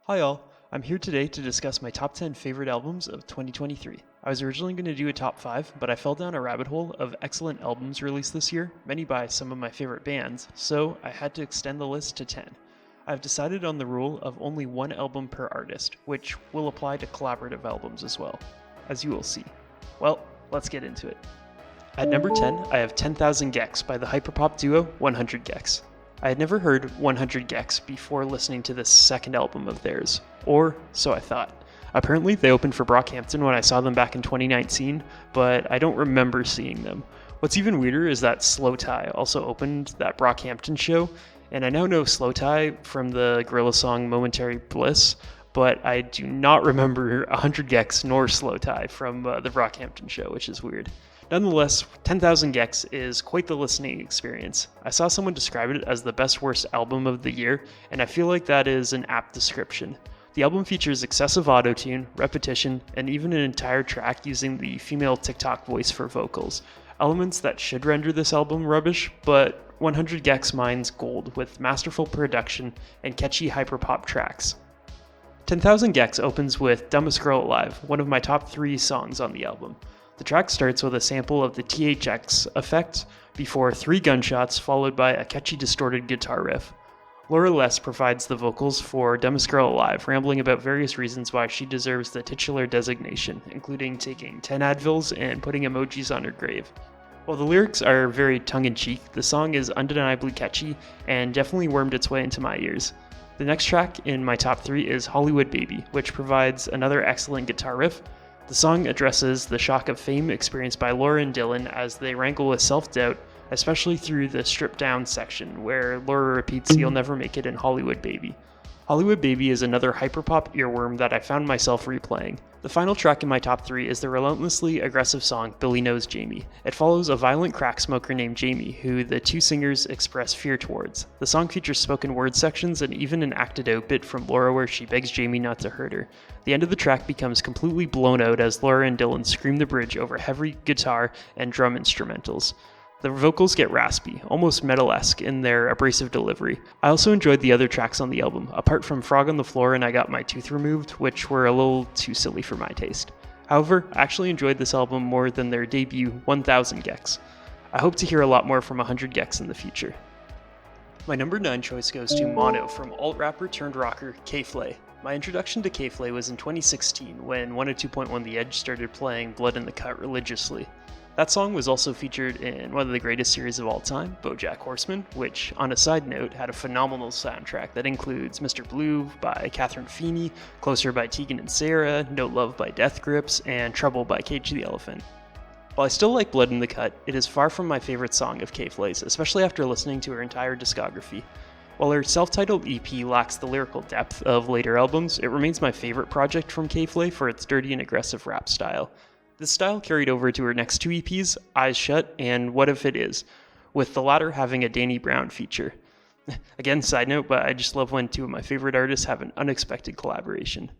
Hi all, I'm here today to discuss my top 10 favorite albums of 2023. I was originally going to do a top 5, but I fell down a rabbit hole of excellent albums released this year, many by some of my favorite bands, so I had to extend the list to 10. I've decided on the rule of only one album per artist, which will apply to collaborative albums as well, as you will see. Well, let's get into it. At number 10, I have 10,000 gecs by the hyperpop duo 100 gecs. I had never heard 100 gecs before listening to this second album of theirs, or so I thought. Apparently, they opened for Brockhampton when I saw them back in 2019, but I don't remember seeing them. What's even weirder is that Slow Tie also opened that Brockhampton show, and I now know Slow Tie from the Gorilla song Momentary Bliss, but I do not remember 100 gecs nor Slow Tie from the Brockhampton show, which is weird. Nonetheless, 10,000 gecs is quite the listening experience. I saw someone describe it as the best worst album of the year, and I feel like that is an apt description. The album features excessive autotune, repetition, and even an entire track using the female TikTok voice for vocals. Elements that should render this album rubbish, but 100 gecs mines gold with masterful production and catchy hyperpop tracks. 10,000 gecs opens with Dumbest Girl Alive, one of my top 3 songs on the album. The track starts with a sample of the THX effect before 3 gunshots followed by a catchy distorted guitar riff. Laura Les provides the vocals for Dumbest Girl Alive, rambling about various reasons why she deserves the titular designation, including taking 10 Advils and putting emojis on her grave. While the lyrics are very tongue-in-cheek, the song is undeniably catchy and definitely wormed its way into my ears. The next track in my top 3 is Hollywood Baby, which provides another excellent guitar riff. The song addresses the shock of fame experienced by Laura and Dylan as they wrangle with self-doubt, especially through the stripped-down section, where Laura repeats, "You'll never make it in Hollywood Baby." Hollywood Baby is another hyperpop earworm that I found myself replaying. The final track in my top 3 is the relentlessly aggressive song Billy Knows Jamie. It follows a violent crack smoker named Jamie, who the two singers express fear towards. The song features spoken word sections and even an acted out bit from Laura where she begs Jamie not to hurt her. The end of the track becomes completely blown out as Laura and Dylan scream the bridge over heavy guitar and drum instrumentals. The vocals get raspy, almost metal-esque in their abrasive delivery. I also enjoyed the other tracks on the album, apart from Frog on the Floor and I Got My Tooth Removed, which were a little too silly for my taste. However, I actually enjoyed this album more than their debut 1000 gecs. I hope to hear a lot more from 100 gecs in the future. My number 9 choice goes to Mono from alt-rapper turned rocker K-Flay. My introduction to K-Flay was in 2016 when 102.1 The Edge started playing Blood in the Cut religiously. That song was also featured in one of the greatest series of all time, BoJack Horseman, which, on a side note, had a phenomenal soundtrack that includes Mr. Blue by Catherine Feeney, Closer by Tegan and Sara, No Love by Death Grips, and Trouble by Cage the Elephant. While I still like Blood in the Cut, it is far from my favorite song of K-Flay's, especially after listening to her entire discography. While her self-titled EP lacks the lyrical depth of later albums, it remains my favorite project from K-Flay for its dirty and aggressive rap style. This style carried over to her next 2 EPs, Eyes Shut and What If It Is, with the latter having a Danny Brown feature. Again, side note, but I just love when 2 of my favorite artists have an unexpected collaboration.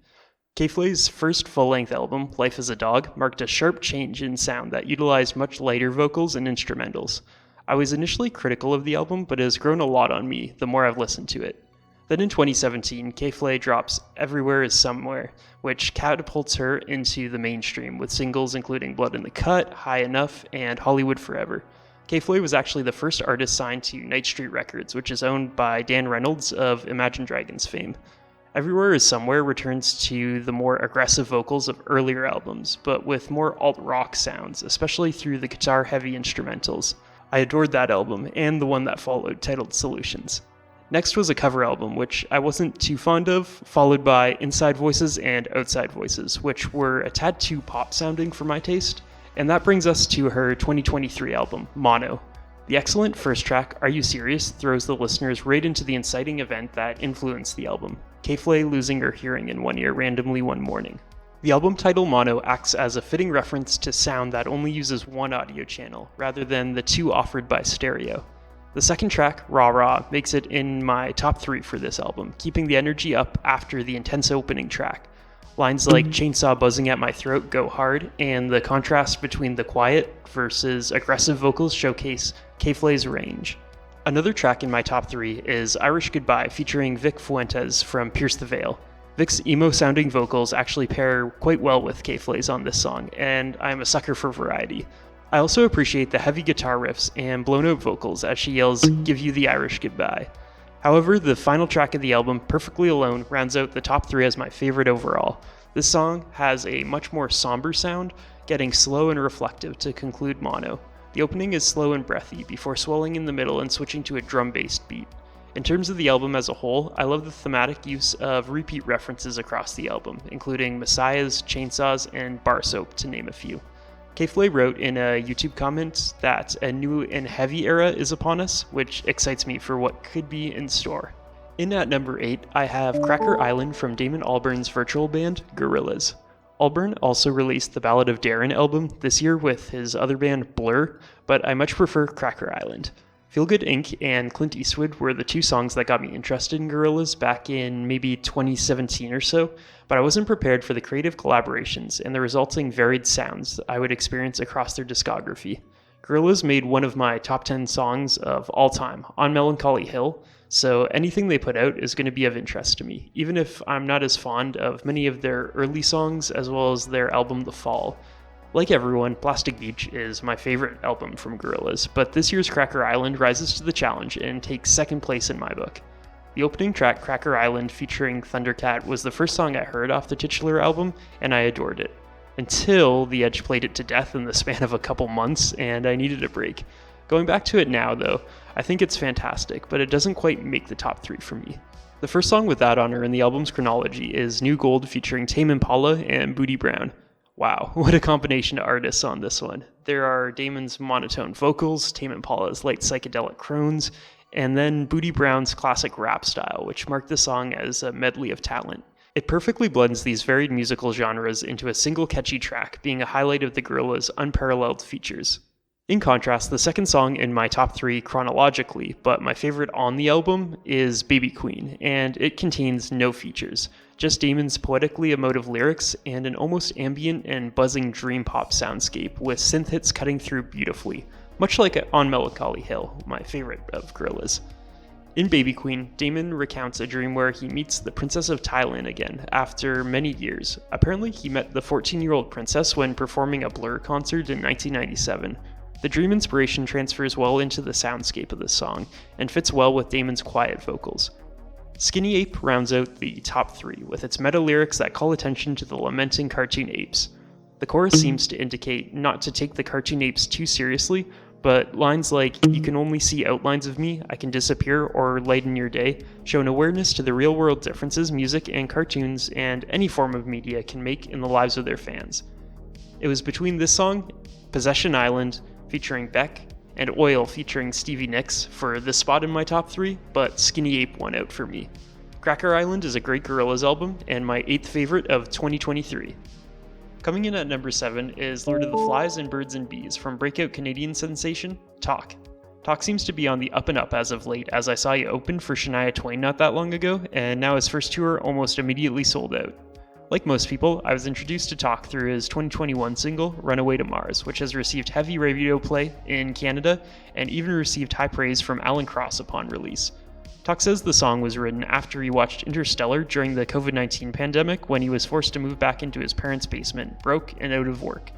K-Flay's first full-length album, Life as a Dog, marked a sharp change in sound that utilized much lighter vocals and instrumentals. I was initially critical of the album, but it has grown a lot on me the more I've listened to it. Then in 2017, K-Flay drops Everywhere is Somewhere, which catapults her into the mainstream with singles including Blood in the Cut, High Enough, and Hollywood Forever. K-Flay was actually the first artist signed to Night Street Records, which is owned by Dan Reynolds of Imagine Dragons fame. Everywhere is Somewhere returns to the more aggressive vocals of earlier albums, but with more alt-rock sounds, especially through the guitar-heavy instrumentals. I adored that album, and the one that followed, titled Solutions. Next was a cover album, which I wasn't too fond of, followed by Inside Voices and Outside Voices, which were a tad too pop-sounding for my taste. And that brings us to her 2023 album, Mono. The excellent first track, Are You Serious?, throws the listeners right into the inciting event that influenced the album, K-Flay losing her hearing in one ear randomly one morning. The album title Mono acts as a fitting reference to sound that only uses one audio channel, rather than the 2 offered by stereo. The second track, Rah Rah, makes it in my top 3 for this album, keeping the energy up after the intense opening track. Lines like chainsaw buzzing at my throat go hard, and the contrast between the quiet versus aggressive vocals showcase K-Flay's range. Another track in my top 3 is Irish Goodbye featuring Vic Fuentes from Pierce the Veil. Vic's emo-sounding vocals actually pair quite well with K-Flay's on this song, and I'm a sucker for variety. I also appreciate the heavy guitar riffs and blown-out vocals as she yells, "Give you the Irish goodbye." However, the final track of the album, Perfectly Alone, rounds out the top 3 as my favorite overall. This song has a much more somber sound, getting slow and reflective to conclude mono. The opening is slow and breathy, before swelling in the middle and switching to a drum-based beat. In terms of the album as a whole, I love the thematic use of repeat references across the album, including messiahs, chainsaws, and bar soap, to name a few. K-Flay wrote in a YouTube comment that a new and heavy era is upon us, which excites me for what could be in store. In at number 8, I have Cracker Island from Damon Albarn's virtual band, Gorillaz. Albarn also released the Ballad of Darren album this year with his other band, Blur, but I much prefer Cracker Island. Feel Good Inc. and Clint Eastwood were the 2 songs that got me interested in Gorillaz back in maybe 2017 or so, but I wasn't prepared for the creative collaborations and the resulting varied sounds I would experience across their discography. Gorillaz made one of my top 10 songs of all time, On Melancholy Hill, so anything they put out is going to be of interest to me, even if I'm not as fond of many of their early songs as well as their album The Fall. Like everyone, Plastic Beach is my favorite album from Gorillaz, but this year's Cracker Island rises to the challenge and takes second place in my book. The opening track, Cracker Island, featuring Thundercat, was the first song I heard off the titular album, and I adored it. Until The Edge played it to death in the span of a couple months, and I needed a break. Going back to it now, though, I think it's fantastic, but it doesn't quite make the top 3 for me. The first song with that honor in the album's chronology is New Gold featuring Tame Impala and Booty Brown. Wow, what a combination of artists on this one. There are Damon's monotone vocals, Tame Impala's light psychedelic croons, and then Booty Brown's classic rap style, which marked the song as a medley of talent. It perfectly blends these varied musical genres into a single catchy track, being a highlight of the Gorillaz' unparalleled features. In contrast, the second song in my top 3 chronologically, but my favorite on the album, is Baby Queen, and it contains no features, just Damon's poetically emotive lyrics and an almost ambient and buzzing dream pop soundscape with synth hits cutting through beautifully, much like On Melancholy Hill, my favorite of Gorillaz. In Baby Queen, Damon recounts a dream where he meets the Princess of Thailand again after many years. Apparently, he met the 14-year-old princess when performing a Blur concert in 1997. The dream inspiration transfers well into the soundscape of this song, and fits well with Damon's quiet vocals. Skinny Ape rounds out the top 3, with its meta lyrics that call attention to the lamenting cartoon apes. The chorus seems to indicate not to take the cartoon apes too seriously, but lines like, "You can only see outlines of me, I can disappear or lighten your day," show an awareness to the real-world differences music and cartoons and any form of media can make in the lives of their fans. It was between this song, Possession Island, featuring Beck, and Oil featuring Stevie Nicks for this spot in my top 3, but Skinny Ape won out for me. Cracker Island is a great Gorillaz album, and my 8th favorite of 2023. Coming in at number 7 is Lord of the Flies and Birds and Bees from breakout Canadian sensation, Talk. Talk seems to be on the up and up as of late, as I saw you open for Shania Twain not that long ago, and now his first tour almost immediately sold out. Like most people, I was introduced to Talk through his 2021 single, Runaway to Mars, which has received heavy radio play in Canada and even received high praise from Alan Cross upon release. Talk says the song was written after he watched Interstellar during the COVID-19 pandemic when he was forced to move back into his parents' basement, broke and out of work.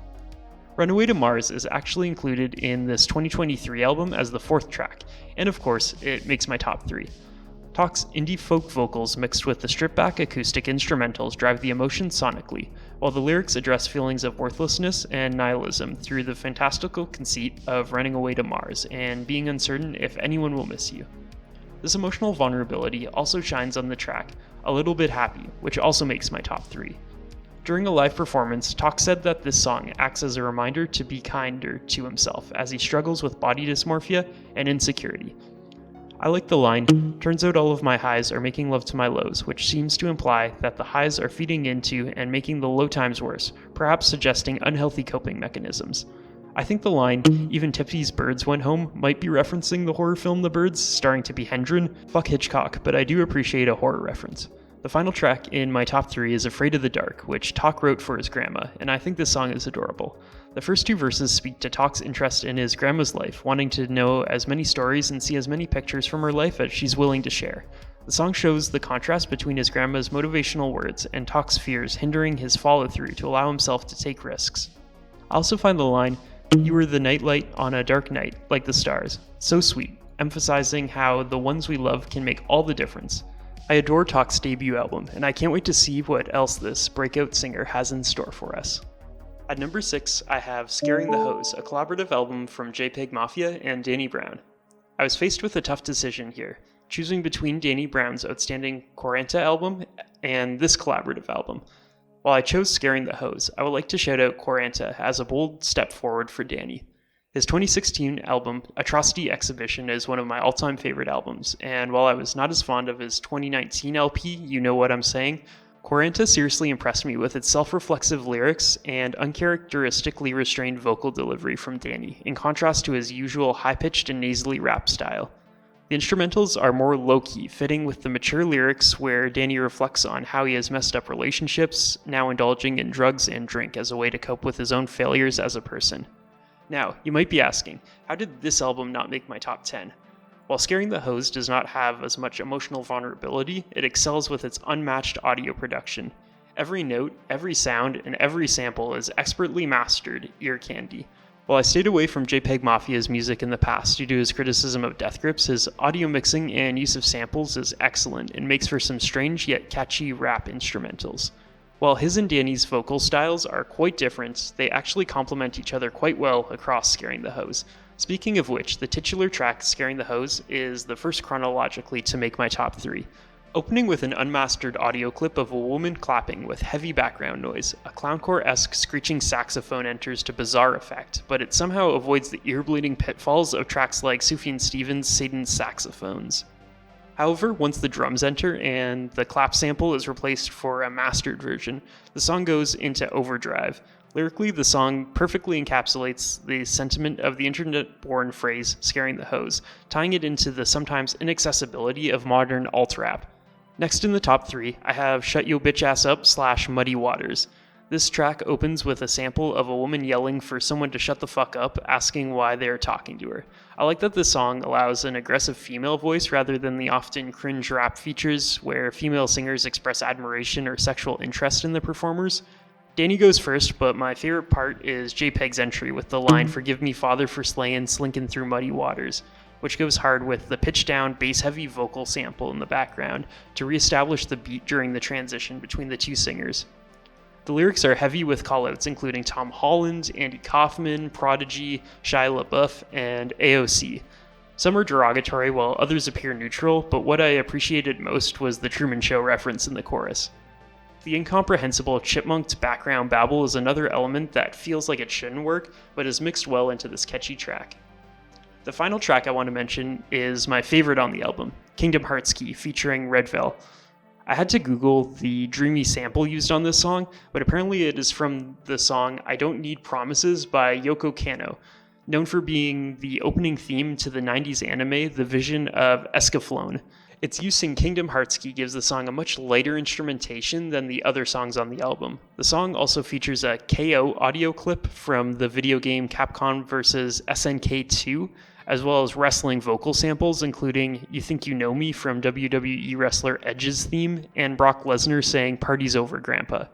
Runaway to Mars is actually included in this 2023 album as the 4th track, and of course, it makes my top 3. Talk's indie folk vocals mixed with the stripped-back acoustic instrumentals drive the emotion sonically, while the lyrics address feelings of worthlessness and nihilism through the fantastical conceit of running away to Mars and being uncertain if anyone will miss you. This emotional vulnerability also shines on the track A Little Bit Happy, which also makes my top 3. During a live performance, Talk said that this song acts as a reminder to be kinder to himself as he struggles with body dysmorphia and insecurity. I like the line, "Turns out all of my highs are making love to my lows," which seems to imply that the highs are feeding into and making the low times worse, perhaps suggesting unhealthy coping mechanisms. I think the line, "Even Tipsy's birds went home," might be referencing the horror film The Birds, starring Tippi Hedren. Fuck Hitchcock, but I do appreciate a horror reference. The final track in my top 3 is Afraid of the Dark, which Talk wrote for his grandma, and I think this song is adorable. The first 2 verses speak to Talk's interest in his grandma's life, wanting to know as many stories and see as many pictures from her life as she's willing to share. The song shows the contrast between his grandma's motivational words and Talk's fears hindering his follow-through to allow himself to take risks. I also find the line, "You were the nightlight on a dark night, like the stars," so sweet, emphasizing how the ones we love can make all the difference. I adore Talk's debut album, and I can't wait to see what else this breakout singer has in store for us. At number 6, I have Scaring the Hose, a collaborative album from JPEG Mafia and Danny Brown. I was faced with a tough decision here, choosing between Danny Brown's outstanding Quaranta album and this collaborative album. While I chose Scaring the Hose, I would like to shout out Quaranta as a bold step forward for Danny. His 2016 album, Atrocity Exhibition, is one of my all-time favorite albums, and while I was not as fond of his 2019 LP, You Know What I'm Saying, Quaranta seriously impressed me with its self-reflexive lyrics and uncharacteristically restrained vocal delivery from Danny, in contrast to his usual high-pitched and nasally rap style. The instrumentals are more low-key, fitting with the mature lyrics where Danny reflects on how he has messed up relationships, now indulging in drugs and drink as a way to cope with his own failures as a person. Now, you might be asking, how did this album not make my top 10? While Scaring the Hose does not have as much emotional vulnerability, it excels with its unmatched audio production. Every note, every sound, and every sample is expertly mastered, ear candy. While I stayed away from JPEG Mafia's music in the past due to his criticism of death grips, his audio mixing and use of samples is excellent and makes for some strange yet catchy rap instrumentals. While his and Danny's vocal styles are quite different, they actually complement each other quite well across Scaring the Hose. Speaking of which, the titular track, Scaring the Hose, is the first chronologically to make my top 3. Opening with an unmastered audio clip of a woman clapping with heavy background noise, a clowncore-esque screeching saxophone enters to bizarre effect, but it somehow avoids the ear-bleeding pitfalls of tracks like Sufjan Stevens' Satan's Saxophones. However, once the drums enter and the clap sample is replaced for a mastered version, the song goes into overdrive. Lyrically, the song perfectly encapsulates the sentiment of the internet-born phrase, scaring the hose, tying it into the sometimes inaccessibility of modern alt-rap. Next in the top 3, I have Shut Yo Bitch Ass Up / Muddy Waters. This track opens with a sample of a woman yelling for someone to shut the fuck up, asking why they are talking to her. I like that this song allows an aggressive female voice rather than the often cringe rap features where female singers express admiration or sexual interest in the performers. Danny goes first, but my favorite part is JPEG's entry with the line, "Forgive me, Father, for slayin', slinkin' through muddy waters," which goes hard with the pitch-down, bass-heavy vocal sample in the background to reestablish the beat during the transition between the two singers. The lyrics are heavy with callouts including Tom Holland, Andy Kaufman, Prodigy, Shia LaBeouf, and AOC. Some are derogatory while others appear neutral, but what I appreciated most was the Truman Show reference in the chorus. The incomprehensible chipmunked background babble is another element that feels like it shouldn't work, but is mixed well into this catchy track. The final track I want to mention is my favorite on the album, Kingdom Hearts Key, featuring Red Veil. I had to Google the dreamy sample used on this song, but apparently it is from the song I Don't Need Promises by Yoko Kanno, known for being the opening theme to the 90s anime The Vision of Escaflowne. Its use in Kingdom Hearts Key gives the song a much lighter instrumentation than the other songs on the album. The song also features a KO audio clip from the video game Capcom vs. SNK 2, as well as wrestling vocal samples, including You Think You Know Me from WWE wrestler Edge's theme, and Brock Lesnar saying "Party's Over, Grandpa."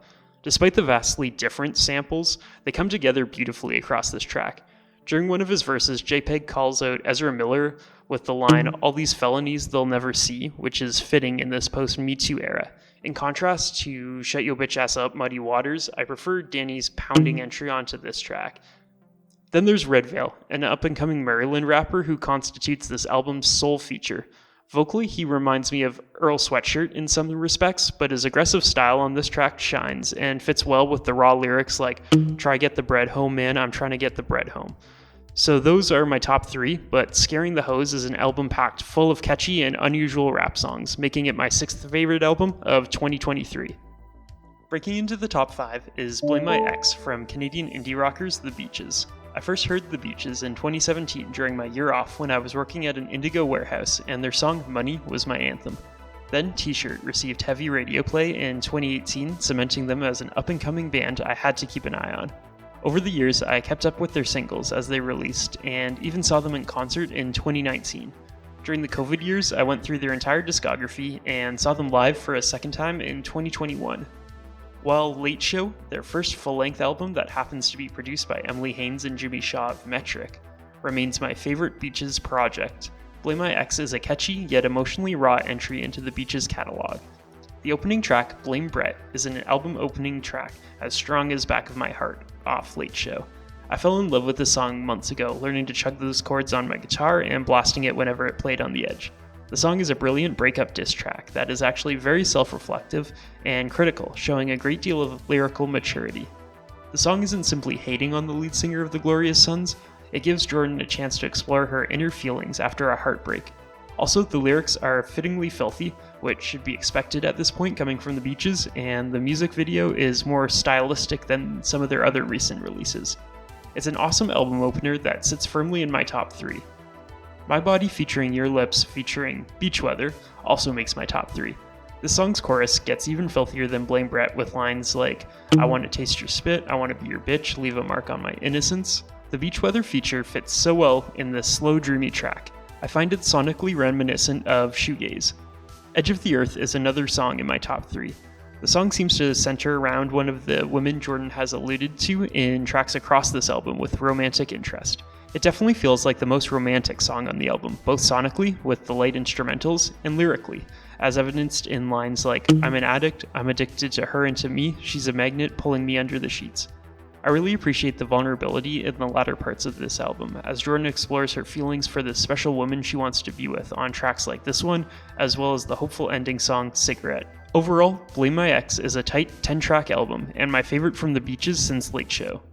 Despite the vastly different samples, they come together beautifully across this track. During one of his verses, JPEG calls out Ezra Miller with the line, "All these felonies they'll never see," which is fitting in this post-Me Too era. In contrast to Shut Yo Bitch Ass Up, Muddy Waters, I prefer Danny's pounding entry onto this track. Then there's Red Veil, an up-and-coming Maryland rapper who constitutes this album's sole feature. Vocally, he reminds me of Earl Sweatshirt in some respects, but his aggressive style on this track shines and fits well with the raw lyrics like, "Try get the bread home, man, I'm trying to get the bread home." So those are my top 3, but Scaring the Hose is an album packed full of catchy and unusual rap songs, making it my 6th favorite album of 2023. Breaking into the top 5 is Blame My Ex from Canadian indie rockers The Beaches. I first heard The Beaches in 2017 during my year off when I was working at an Indigo warehouse, and their song Money was my anthem. Then T-Shirt received heavy radio play in 2018, cementing them as an up-and-coming band I had to keep an eye on. Over the years, I kept up with their singles as they released, and even saw them in concert in 2019. During the COVID years, I went through their entire discography and saw them live for a second time in 2021. While Late Show, their first full-length album that happens to be produced by Emily Haines and Jimmy Shaw of Metric, remains my favorite Beaches project, Blame My Ex is a catchy yet emotionally raw entry into the Beaches catalog. The opening track, Blame Brett, is an album opening track as strong as Back of My Heart, off Late Show. I fell in love with this song months ago, learning to chug those chords on my guitar and blasting it whenever it played on the edge. The song is a brilliant breakup diss track that is actually very self-reflective and critical, showing a great deal of lyrical maturity. The song isn't simply hating on the lead singer of the Glorious Sons, it gives Jordan a chance to explore her inner feelings after a heartbreak. Also, the lyrics are fittingly filthy, which should be expected at this point coming from the Beaches, and the music video is more stylistic than some of their other recent releases. It's an awesome album opener that sits firmly in my top 3. My Body featuring Your Lips featuring Beach Weather also makes my top 3. The song's chorus gets even filthier than Blame Brett with lines like, I want to taste your spit, I want to be your bitch, leave a mark on my innocence. The Beach Weather feature fits so well in this slow, dreamy track. I find it sonically reminiscent of shoegaze. Edge of the Earth is another song in my top 3. The song seems to center around one of the women Jordan has alluded to in tracks across this album with romantic interest. It definitely feels like the most romantic song on the album, both sonically, with the light instrumentals, and lyrically, as evidenced in lines like, I'm an addict, I'm addicted to her and to me, she's a magnet pulling me under the sheets. I really appreciate the vulnerability in the latter parts of this album, as Jordan explores her feelings for the special woman she wants to be with on tracks like this one, as well as the hopeful ending song, Cigarette. Overall, Blame My Ex is a tight 10-track album, and my favorite from the Beaches since Late Show.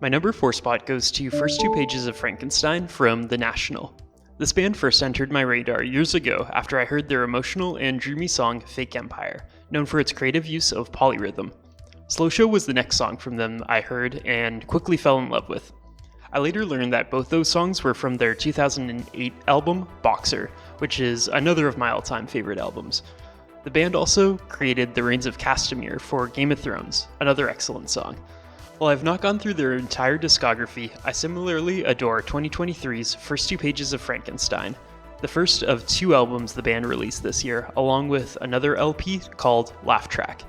My number 4 spot goes to First Two Pages of Frankenstein from The National. This band first entered my radar years ago after I heard their emotional and dreamy song, Fake Empire, known for its creative use of polyrhythm. Slow Show was the next song from them I heard and quickly fell in love with. I later learned that both those songs were from their 2008 album, Boxer, which is another of my all-time favorite albums. The band also created The Reigns of Castamere for Game of Thrones, another excellent song. While I've not gone through their entire discography, I similarly adore 2023's First Two Pages of Frankenstein, the first of 2 albums the band released this year, along with another LP called Laugh Track.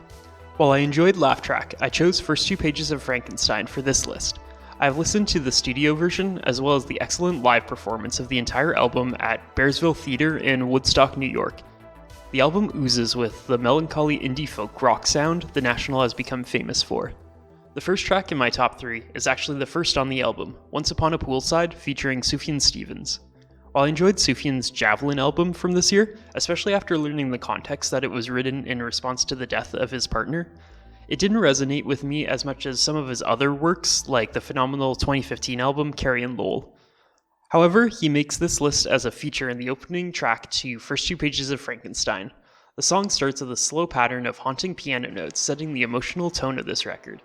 While I enjoyed Laugh Track, I chose First Two Pages of Frankenstein for this list. I've listened to the studio version as well as the excellent live performance of the entire album at Bearsville Theater in Woodstock, New York. The album oozes with the melancholy indie folk rock sound The National has become famous for. The first track in my top 3 is actually the first on the album, Once Upon a Poolside featuring Sufjan Stevens. While I enjoyed Sufjan's Javelin album from this year, especially after learning the context that it was written in response to the death of his partner, it didn't resonate with me as much as some of his other works, like the phenomenal 2015 album Carrion Lowell. However, he makes this list as a feature in the opening track to First Two Pages of Frankenstein. The song starts with a slow pattern of haunting piano notes, setting the emotional tone of this record.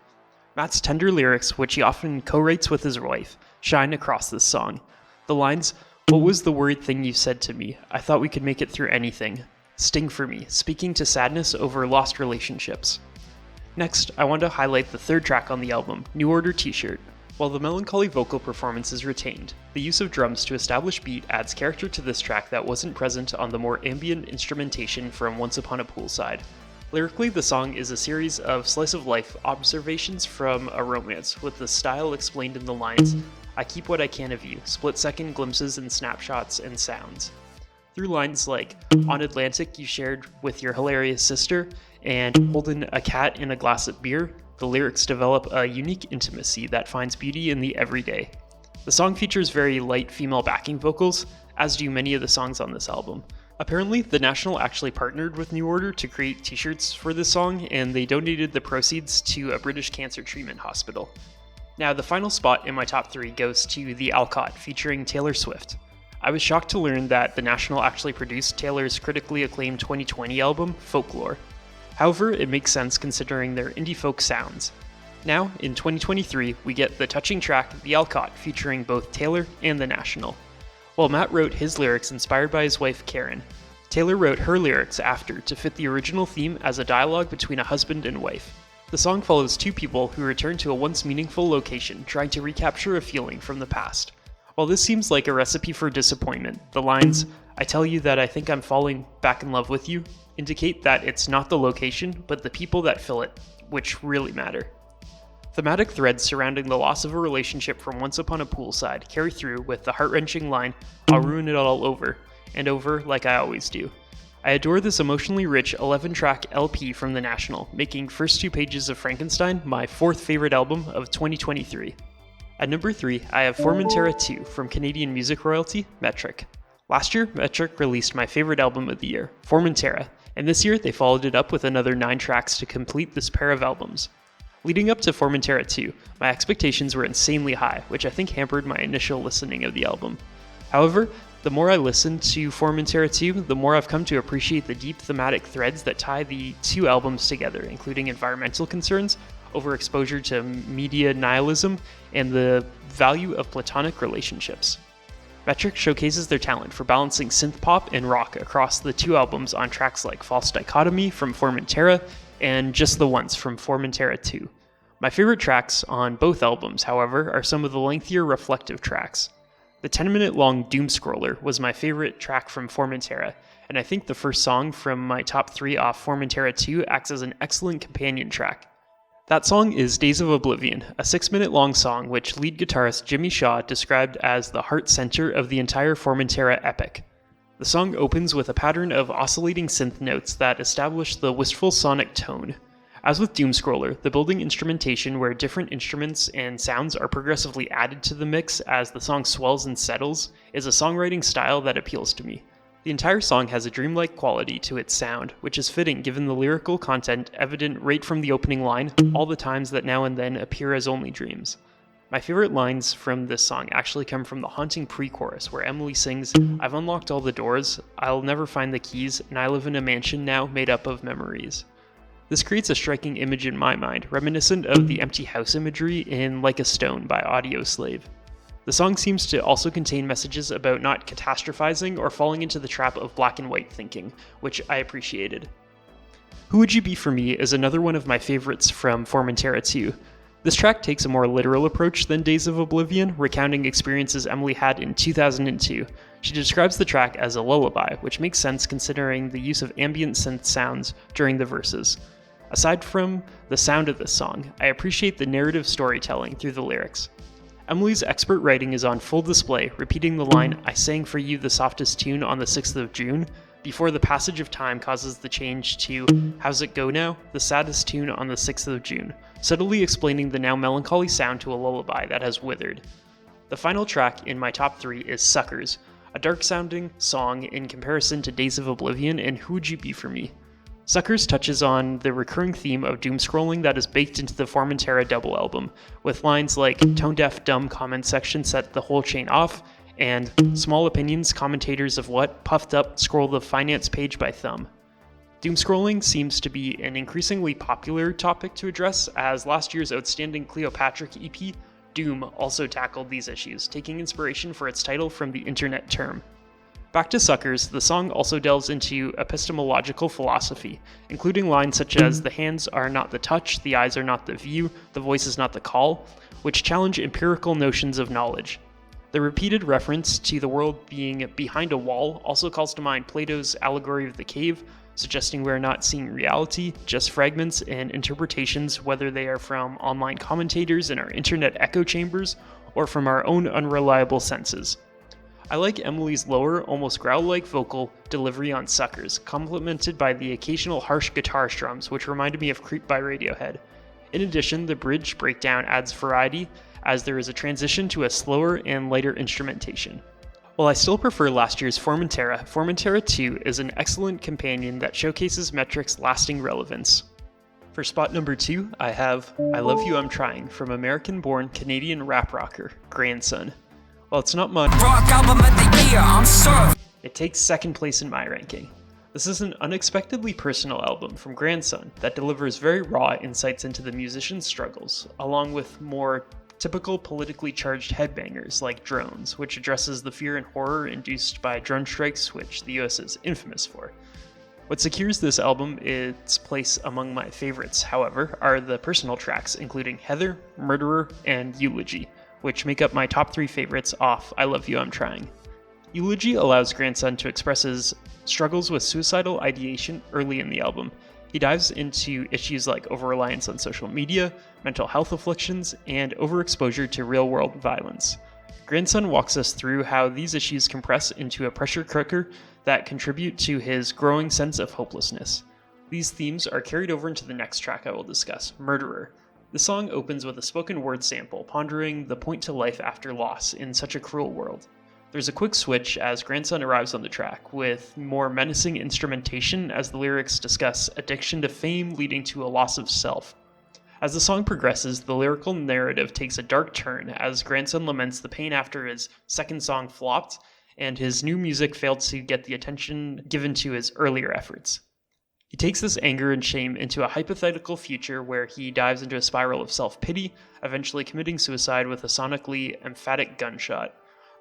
Matt's tender lyrics, which he often co-writes with his wife, shine across this song. The lines, what was the worried thing you said to me? I thought we could make it through anything. Sting for me, speaking to sadness over lost relationships. Next, I want to highlight the third track on the album, New Order T-Shirt. While the melancholy vocal performance is retained, the use of drums to establish beat adds character to this track that wasn't present on the more ambient instrumentation from Once Upon a Poolside. Lyrically, the song is a series of slice-of-life observations from a romance, with the style explained in the lines, I keep what I can of you, split-second glimpses and snapshots and sounds. Through lines like, on Atlantic you shared with your hilarious sister, and holding a cat in a glass of beer, the lyrics develop a unique intimacy that finds beauty in the everyday. The song features very light female backing vocals, as do many of the songs on this album. Apparently, The National actually partnered with New Order to create t-shirts for this song, and they donated the proceeds to a British cancer treatment hospital. Now, the final spot in my top 3 goes to The Alcott, featuring Taylor Swift. I was shocked to learn that The National actually produced Taylor's critically acclaimed 2020 album, Folklore. However, it makes sense considering their indie folk sounds. Now, in 2023, we get the touching track, The Alcott, featuring both Taylor and The National. While Matt wrote his lyrics inspired by his wife Karen, Taylor wrote her lyrics after to fit the original theme as a dialogue between a husband and wife. The song follows 2 people who return to a once meaningful location trying to recapture a feeling from the past. While this seems like a recipe for disappointment, the lines, I Tell You That I Think I'm Falling Back in Love with You indicate that it's not the location, but the people that fill it, which really matter. Thematic threads surrounding the loss of a relationship from once upon a poolside carry through with the heart-wrenching line, "I'll ruin it all over, and over like I always do." I adore this emotionally rich 11-track LP from The National, making First Two Pages of Frankenstein my fourth favorite album of 2023. At number 3, I have Formentera 2 from Canadian music royalty, Metric. Last year, Metric released my favorite album of the year, Formentera, and this year they followed it up with another 9 tracks to complete this pair of albums. Leading up to Formentera 2, my expectations were insanely high, which I think hampered my initial listening of the album. However, the more I listened to Formentera 2, the more I've come to appreciate the deep thematic threads that tie the two albums together, including environmental concerns, overexposure to media nihilism, and the value of platonic relationships. Metric showcases their talent for balancing synth pop and rock across the two albums on tracks like False Dichotomy from Formentera and Just the Once from Formentera 2. My favorite tracks on both albums, however, are some of the lengthier reflective tracks. The 10-minute long Doom Scroller was my favorite track from Formentera, and I think the first song from my top 3 off Formentera 2 acts as an excellent companion track. That song is Days of Oblivion, a 6-minute long song which lead guitarist Jimmy Shaw described as the heart center of the entire Formentera epic. The song opens with a pattern of oscillating synth notes that establish the wistful sonic tone. As with Doom Scroller, the building instrumentation where different instruments and sounds are progressively added to the mix as the song swells and settles is a songwriting style that appeals to me. The entire song has a dreamlike quality to its sound, which is fitting given the lyrical content evident right from the opening line, all the times that now and then appear as only dreams. My favorite lines from this song actually come from the haunting pre-chorus where Emily sings, "I've unlocked all the doors, I'll never find the keys, and I live in a mansion now made up of memories." This creates a striking image in my mind, reminiscent of the empty house imagery in Like a Stone by Audioslave. The song seems to also contain messages about not catastrophizing or falling into the trap of black and white thinking, which I appreciated. Who Would You Be For Me is another one of my favorites from Formentera 2. This track takes a more literal approach than Days of Oblivion, recounting experiences Emily had in 2002. She describes the track as a lullaby, which makes sense considering the use of ambient synth sounds during the verses. Aside from the sound of this song, I appreciate the narrative storytelling through the lyrics. Emily's expert writing is on full display, repeating the line, "I sang for you the softest tune on the 6th of June, before the passage of time causes the change to "How's it go now?" the saddest tune on the 6th of June, subtly explaining the now melancholy sound to a lullaby that has withered. The final track in my top 3 is Suckers, a dark-sounding song in comparison to Days of Oblivion and Who Would You Be For Me. Suckers touches on the recurring theme of doom scrolling that is baked into the Formentera double album, with lines like "tone-deaf dumb comment section set the whole chain off," and "small opinions commentators of what, puffed up, scroll the finance page by thumb." Doom scrolling seems to be an increasingly popular topic to address, as last year's outstanding Cleopatra EP, Doom, also tackled these issues, taking inspiration for its title from the internet term. Back to Suckers, the song also delves into epistemological philosophy, including lines such as "the hands are not the touch, the eyes are not the view, the voice is not the call," which challenge empirical notions of knowledge. The repeated reference to the world being behind a wall also calls to mind Plato's allegory of the cave, suggesting we're not seeing reality, just fragments and interpretations, whether they are from online commentators in our internet echo chambers or from our own unreliable senses. I like Emily's lower, almost growl-like vocal delivery on Suckers, complemented by the occasional harsh guitar strums, which reminded me of Creep by Radiohead. In addition, the bridge breakdown adds variety, as there is a transition to a slower and lighter instrumentation. While I still prefer last year's Formentera, Formentera 2 is an excellent companion that showcases Metric's lasting relevance. For spot number 2, I have I Love You I'm Trying from American-born Canadian rap rocker, Grandson. While it's not much, rock album of the year, I'm sure it takes second place in my ranking. This is an unexpectedly personal album from Grandson that delivers very raw insights into the musician's struggles, along with more typical politically charged headbangers like Drones, which addresses the fear and horror induced by drone strikes, which the US is infamous for. What secures this album its place among my favorites, however, are the personal tracks, including Heather, Murderer, and Eulogy, which make up my top 3 favorites off I Love You I'm Trying. Eulogy allows grandson to express his struggles with suicidal ideation early in the album. He dives into issues like over-reliance on social media, mental health afflictions, and overexposure to real-world violence. Grandson walks us through how these issues compress into a pressure cooker that contribute to his growing sense of hopelessness. These themes are carried over into the next track I will discuss, Murderer. The song opens with a spoken word sample pondering the point to life after loss in such a cruel world. There's a quick switch as grandson arrives on the track, with more menacing instrumentation as the lyrics discuss addiction to fame leading to a loss of self. As the song progresses, the lyrical narrative takes a dark turn as grandson laments the pain after his second song flopped and his new music failed to get the attention given to his earlier efforts. He takes this anger and shame into a hypothetical future where he dives into a spiral of self-pity, eventually committing suicide with a sonically emphatic gunshot.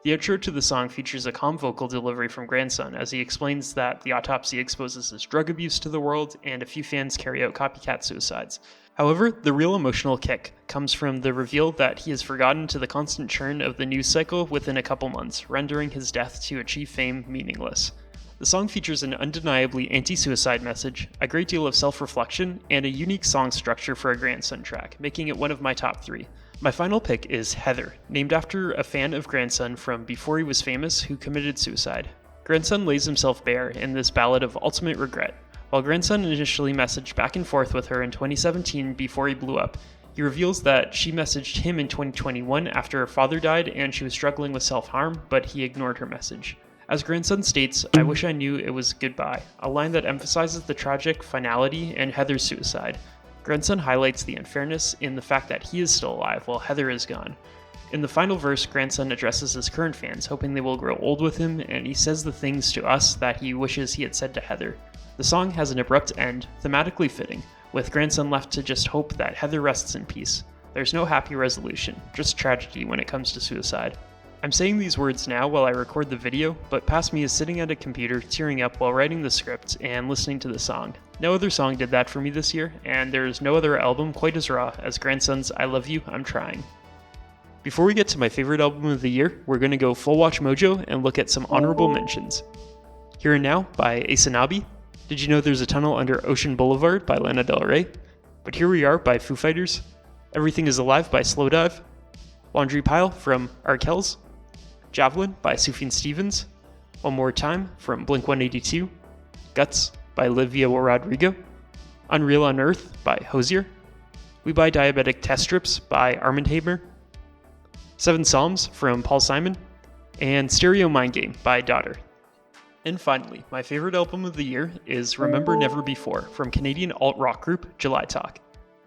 The outro to the song features a calm vocal delivery from grandson as he explains that the autopsy exposes his drug abuse to the world and a few fans carry out copycat suicides. However, the real emotional kick comes from the reveal that he has forgotten to the constant churn of the news cycle within a couple months, rendering his death to achieve fame meaningless. The song features an undeniably anti-suicide message, a great deal of self-reflection, and a unique song structure for a grandson track, making it one of my top 3. My final pick is Heather, named after a fan of grandson from before he was famous who committed suicide. Grandson lays himself bare in this ballad of ultimate regret. While grandson initially messaged back and forth with her in 2017 before he blew up, he reveals that she messaged him in 2021 after her father died and she was struggling with self-harm, but he ignored her message. As grandson states, "I wish I knew it was goodbye," a line that emphasizes the tragic finality in Heather's suicide. Grandson highlights the unfairness in the fact that he is still alive while Heather is gone. In the final verse, grandson addresses his current fans, hoping they will grow old with him, and he says the things to us that he wishes he had said to Heather. The song has an abrupt end, thematically fitting, with grandson left to just hope that Heather rests in peace. There's no happy resolution, just tragedy when it comes to suicide. I'm saying these words now while I record the video, but past me is sitting at a computer tearing up while writing the script and listening to the song. No other song did that for me this year, and there is no other album quite as raw as Grandson's I Love You, I'm Trying. Before we get to my favorite album of the year, we're going to go full watch mojo and look at some honorable mentions. Here and Now by Asanabi. Did you know there's a tunnel under Ocean Boulevard by Lana Del Rey? But Here We Are by Foo Fighters. Everything Is Alive by Slowdive. Laundry Pile from Arkells. Javelin by Sufjan Stevens. One More Time from Blink-182. Guts by Olivia Rodrigo. Unreal on Earth by Hozier. We Buy Diabetic Test Strips by Armand Hammer. Seven Psalms from Paul Simon. And Stereo Mind Game by Daughter. And finally, my favorite album of the year is Remember Never Before from Canadian alt-rock group July Talk.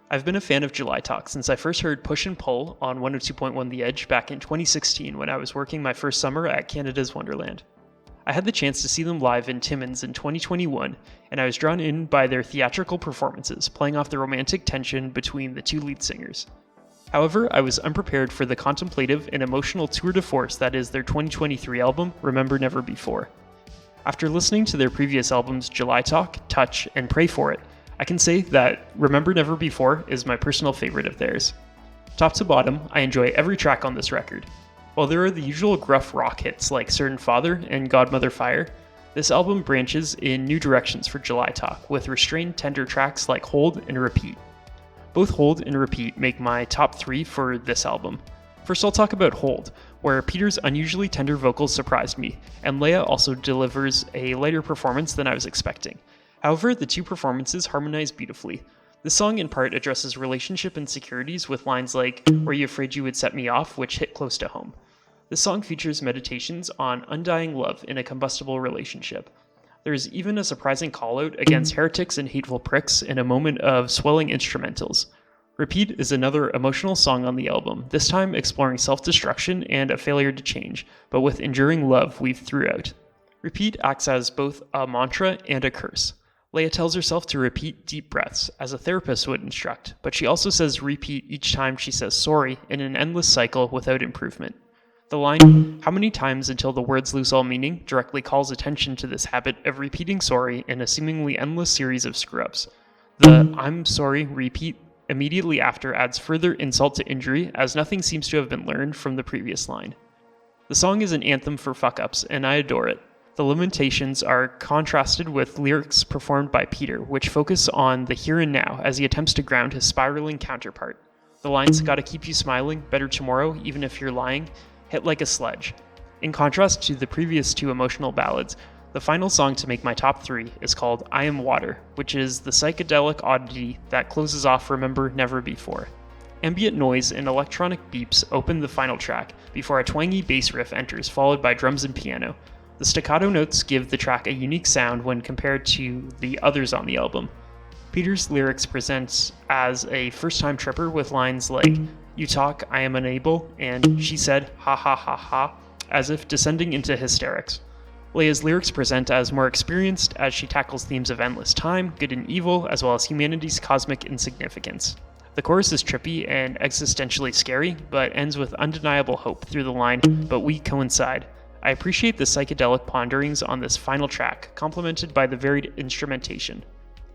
I've been a fan of July Talk since I first heard Push and Pull on 102.1 The Edge back in 2016 when I was working my first summer at Canada's Wonderland. I had the chance to see them live in Timmins in 2021, and I was drawn in by their theatrical performances, playing off the romantic tension between the two lead singers. However, I was unprepared for the contemplative and emotional tour de force that is their 2023 album, Remember Never Before. After listening to their previous albums July Talk, Touch, and Pray For It, I can say that Remember Never Before is my personal favorite of theirs. Top to bottom, I enjoy every track on this record. While there are the usual gruff rock hits like Certain Father and Godmother Fire, this album branches in new directions for July Talk, with restrained tender tracks like Hold and Repeat. Both Hold and Repeat make my top 3 for this album. First I'll talk about Hold, where Peter's unusually tender vocals surprised me, and Leia also delivers a lighter performance than I was expecting. However, the two performances harmonize beautifully. The song in part addresses relationship insecurities with lines like, "Were you afraid you would set me off?" which hit close to home. The song features meditations on undying love in a combustible relationship. There is even a surprising call-out against heretics and hateful pricks in a moment of swelling instrumentals. Repeat is another emotional song on the album, this time exploring self-destruction and a failure to change, but with enduring love weaved throughout. Repeat acts as both a mantra and a curse. Leia tells herself to repeat deep breaths, as a therapist would instruct, but she also says repeat each time she says sorry in an endless cycle without improvement. The line, "How many times until the words lose all meaning?" directly calls attention to this habit of repeating sorry in a seemingly endless series of screw-ups. The "I'm sorry" repeat immediately after adds further insult to injury, as nothing seems to have been learned from the previous line. The The song is an anthem for fuck-ups, and I adore it. The lamentations are contrasted with lyrics performed by Peter, which focus on the here and now as he attempts to ground his spiraling counterpart. The lines "gotta keep you smiling, better tomorrow, even if you're lying," hit like a sledge. In contrast to the previous two emotional ballads, the final song to make my top 3 is called I Am Water, which is the psychedelic oddity that closes off Remember Never Before. Ambient noise and electronic beeps open the final track before a twangy bass riff enters, followed by drums and piano. The staccato notes give the track a unique sound when compared to the others on the album. Peter's lyrics present as a first-time tripper with lines like, "You talk, I am unable," and "She said, ha ha ha ha," as if descending into hysterics. Leia's lyrics present as more experienced as she tackles themes of endless time, good and evil, as well as humanity's cosmic insignificance. The chorus is trippy and existentially scary, but ends with undeniable hope through the line, "But we coincide." I appreciate the psychedelic ponderings on this final track, complemented by the varied instrumentation.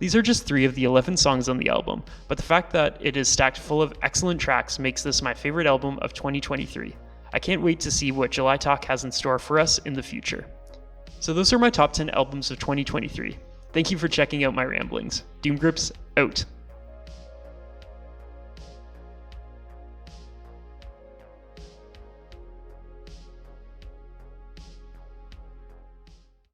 These are just 3 of the 11 songs on the album, but the fact that it is stacked full of excellent tracks makes this my favorite album of 2023. I can't wait to see what July Talk has in store for us in the future. So those are my top 10 albums of 2023. Thank you for checking out my ramblings. Doomgrips, out.